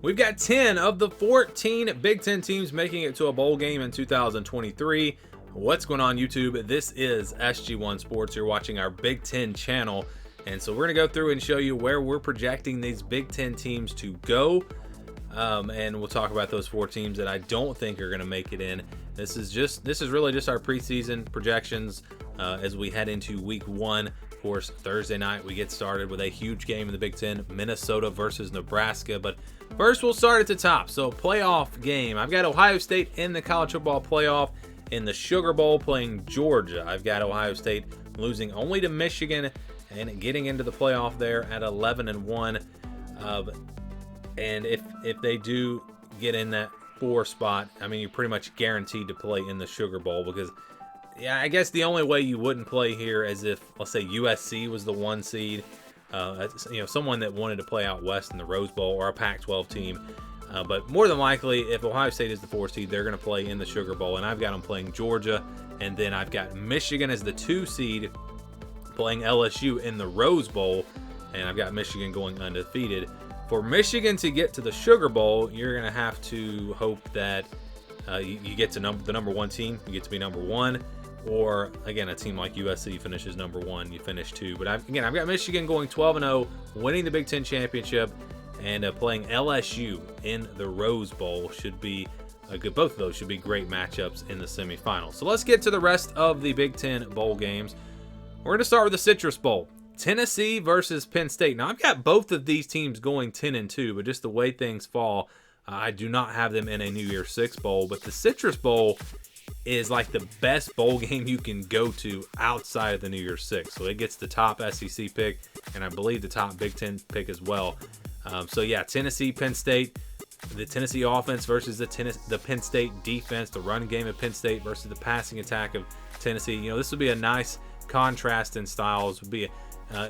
We've got 10 of the 14 Big Ten teams making it to a bowl game in 2023. What's going on, YouTube? This is SG1 Sports. You're watching our Big Ten channel. And so we're going to go through and show you where we're projecting these Big Ten teams to go. And we'll talk about those 4 teams that I don't think are going to make it in. This is really just our preseason projections as we head into week 1. Of course, Thursday night we get started with a huge game in the Big Ten, Minnesota versus Nebraska. But first, we'll start at the top. So, playoff game. I've got Ohio State in the college football playoff in the Sugar Bowl playing Georgia. I've got Ohio State losing only to Michigan and getting into the playoff there at 11-1. And if they do get in that 4 spot, I mean, you're pretty much guaranteed to play in the Sugar Bowl because, yeah, I guess the only way you wouldn't play here is if, let's say, USC was the 1 seed. Someone that wanted to play out west in the Rose Bowl or a Pac-12 team. But more than likely, if Ohio State is the 4 seed, they're going to play in the Sugar Bowl. And I've got them playing Georgia. And then I've got Michigan as the 2 seed playing LSU in the Rose Bowl. And I've got Michigan going undefeated. For Michigan to get to the Sugar Bowl, you're going to have to hope that you get to the number 1 team. You get to be number 1. Or, again, a team like USC finishes number 1, you finish 2. But I've got Michigan going 12-0, winning the Big Ten championship, and playing LSU in the Rose Bowl should be both of those should be great matchups in the semifinals. So let's get to the rest of the Big Ten bowl games. We're going to start with the Citrus Bowl. Tennessee versus Penn State. Now, I've got both of these teams going 10-2, but just the way things fall, I do not have them in a New Year's Six bowl. But the Citrus Bowl is like the best bowl game you can go to outside of the New Year's Six. So it gets the top SEC pick, and I believe the top Big Ten pick as well. Tennessee, Penn State, the Tennessee offense versus the Penn State defense, the run game of Penn State versus the passing attack of Tennessee. This would be a nice contrast in styles. Would be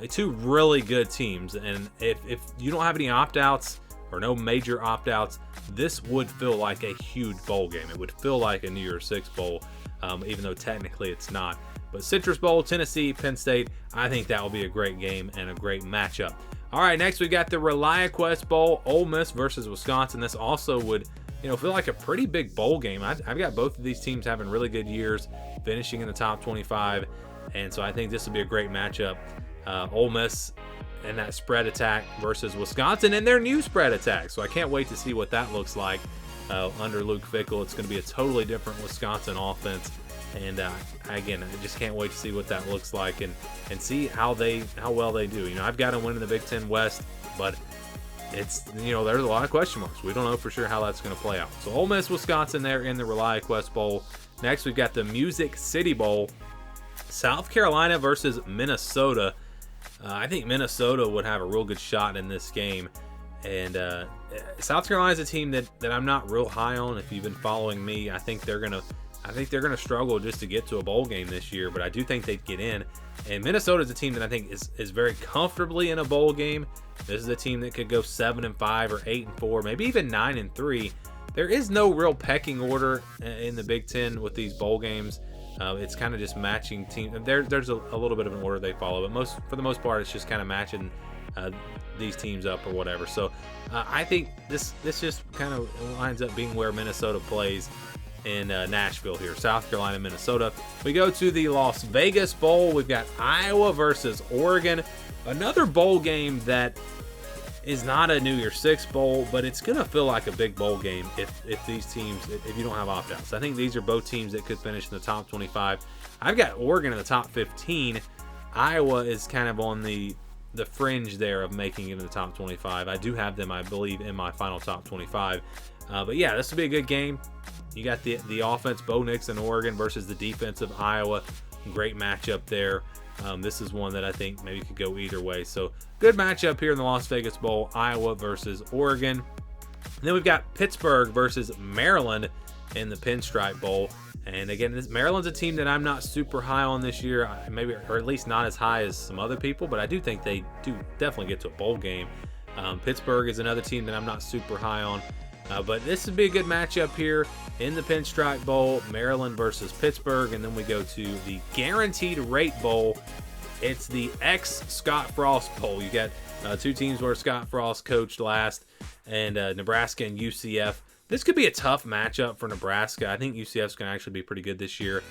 2 really good teams, and if you don't have any opt-outs or no major opt-outs, this would feel like a huge bowl game. It would feel like a New Year's Six bowl, even though technically it's not. But Citrus Bowl, Tennessee, Penn State, I think that will be a great game and a great matchup. All right, next we got the ReliaQuest Bowl, Ole Miss versus Wisconsin. This also would, feel like a pretty big bowl game. I've got both of these teams having really good years, finishing in the top 25, and so I think this would be a great matchup. Ole Miss and that spread attack versus Wisconsin and their new spread attack. So I can't wait to see what that looks like under Luke Fickell. It's going to be a totally different Wisconsin offense. And again, I just can't wait to see what that looks like and see how well they do. I've got them winning the Big Ten West, but it's, there's a lot of question marks. We don't know for sure how that's going to play out. So Ole Miss, Wisconsin there in the ReliaQuest Bowl. Next, we've got the Music City Bowl, South Carolina versus Minnesota. I think Minnesota would have a real good shot in this game. And South Carolina's a team that I'm not real high on. If you've been following me, I think they're gonna struggle just to get to a bowl game this year, but I do think they'd get in. And Minnesota's a team that I think is very comfortably in a bowl game. This is a team that could go 7-5 or 8-4, maybe even 9-3. There is no real pecking order in the Big Ten with these bowl games. It's kind of just matching team. There's a little bit of an order they follow, but for the most part, it's just kind of matching these teams up or whatever. So I think this just kind of lines up being where Minnesota plays in Nashville here, South Carolina, Minnesota. We go to the Las Vegas Bowl. We've got Iowa versus Oregon, another bowl game that is not a New Year's Six bowl, but it's going to feel like a big bowl game if these teams, if you don't have opt-outs. I think these are both teams that could finish in the top 25. I've got Oregon in the top 15. Iowa is kind of on the fringe there of making it in the top 25. I do have them, I believe, in my final top 25. But yeah, this will be a good game. You got the offense, Bo Nix in Oregon versus the defense of Iowa. Great matchup there. This is one that I think maybe could go either way. So good matchup here in the Las Vegas Bowl, Iowa versus Oregon. And then we've got Pittsburgh versus Maryland in the Pinstripe Bowl. And again, Maryland's a team that I'm not super high on this year, maybe, or at least not as high as some other people, but I do think they do definitely get to a bowl game. Pittsburgh is another team that I'm not super high on. But this would be a good matchup here in the Pinstripe Bowl, Maryland versus Pittsburgh. And then we go to the Guaranteed Rate Bowl. It's the ex-Scott Frost Bowl. You got two teams where Scott Frost coached last, and Nebraska and UCF. This could be a tough matchup for Nebraska. I think UCF's going to actually be pretty good this year.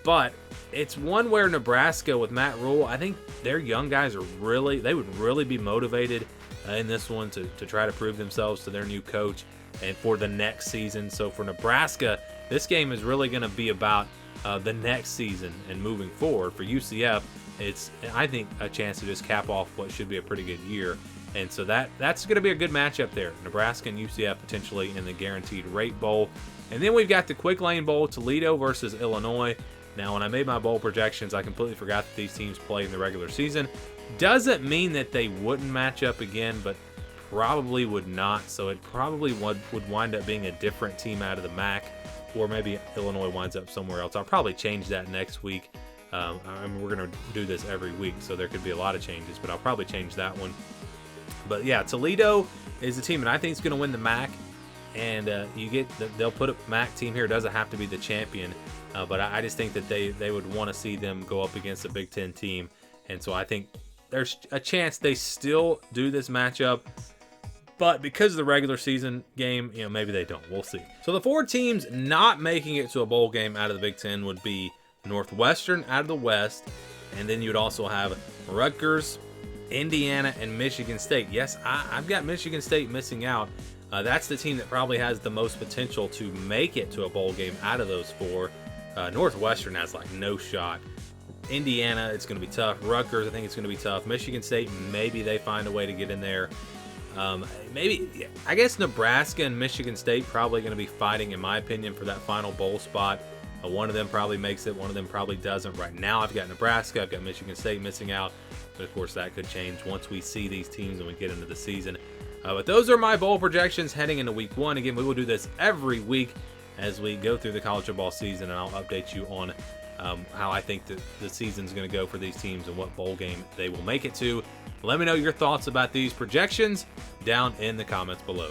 But it's one where Nebraska with Matt Rule, I think their young guys are they would really be motivated in this one to try to prove themselves to their new coach and for the next season. So for Nebraska, this game is really going to be about the next season and moving forward. For UCF, it's, I think, a chance to just cap off what should be a pretty good year. And so that's going to be a good matchup there. Nebraska and UCF potentially in the Guaranteed Rate Bowl. And then we've got the Quick Lane Bowl, Toledo versus Illinois. Now, when I made my bowl projections, I completely forgot that these teams play in the regular season. Doesn't mean that they wouldn't match up again, but probably would not. So it probably would wind up being a different team out of the MAC, or maybe Illinois winds up somewhere else. I'll probably change that next week. I mean, we're going to do this every week, so there could be a lot of changes, but I'll probably change that one. But yeah, Toledo is the team that I think is going to win the MAC, and they'll put a MAC team here. It doesn't have to be the champion, but I just think that they would want to see them go up against a Big Ten team, and so I think there's a chance they still do this matchup. But because of the regular season game, maybe they don't. We'll see. So the four teams not making it to a bowl game out of the Big Ten would be Northwestern out of the West, and then you'd also have Rutgers, Indiana, and Michigan State. Yes, I've got Michigan State missing out. That's the team that probably has the most potential to make it to a bowl game out of those four. Northwestern has like no shot. Indiana, it's going to be tough. Rutgers, I think it's going to be tough. Michigan State, maybe they find a way to get in there. I guess Nebraska and Michigan State probably going to be fighting, in my opinion, for that final bowl spot. One of them probably makes it, one of them probably doesn't. Right now, I've got Nebraska, I've got Michigan State missing out, but of course that could change once we see these teams and we get into the season. But those are my bowl projections heading into week one. Again, we will do this every week as we go through the college football season, and I'll update you on how I think that the season's going to go for these teams and what bowl game they will make it to. Let me know your thoughts about these projections down in the comments below.